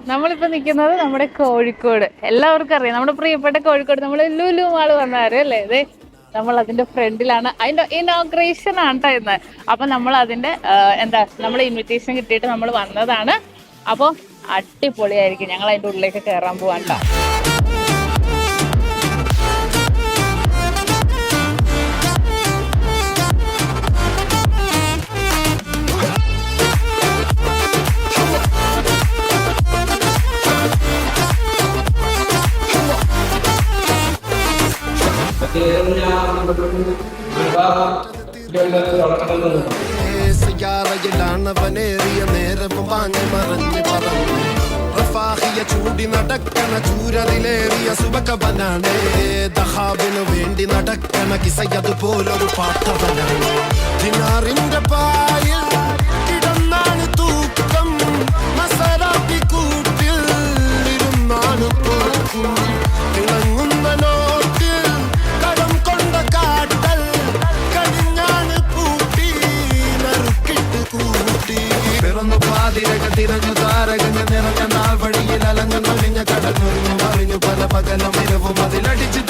നമ്മളിപ്പോ നിൽക്കുന്നത് നമ്മുടെ കോഴിക്കോട്. എല്ലാവർക്കും അറിയാം, നമ്മുടെ പ്രിയപ്പെട്ട കോഴിക്കോട് നമ്മൾ ലുലു മാള് വന്നാരും അല്ലേ? അതെ, നമ്മൾ അതിന്റെ ഫ്രണ്ടിലാണ്. അതിന്റെ ഇനോഗ്രേഷൻ ആണ് ട്ടോ ഇന്ന്. അപ്പൊ നമ്മൾ അതിന്റെ നമ്മൾ ഇൻവിറ്റേഷൻ കിട്ടിയിട്ട് നമ്മൾ വന്നതാണ്. അപ്പൊ അടിപൊളിയായിരിക്കും. ഞങ്ങൾ അതിന്റെ ഉള്ളിലേക്ക് കയറാൻ പോവാൻ ട്ടോ. ാണവനേറിയ നേരവും പാഞ്ഞു മറഞ്ഞു പറന്നു ചൂടി നടക്കണ ചൂരറിലേറിയ സുബകവനാണ് ദഹാബിനു വേണ്ടി നടക്കണ കിസയതുപോലൊരു പാട്ടവനാണ് ദിനാറിന്റെ പായിൽ കിടന്നാണ് തൂക്കം മസറാപ്പി കൂട്ടിൽ ഇരുന്നാണ് പോക്കും തിളങ്ങുന്ന നോട്ടിൽ കടം കൊണ്ട കാട്ടൽ കഴിഞ്ഞാണ് പൂട്ടി നറുക്കിട്ട് കൂട്ടി പിറന്നു പാതിരക തിരഞ്ഞു താരകഞ്ഞ നിറഞ്ഞ നാൾ വഴിയിൽ അലഞ്ഞു നൊഴിഞ്ഞ കടൽ മുറിഞ്ഞു മറിഞ്ഞു പല പകലും ഇരവും അതിലടിച്ചു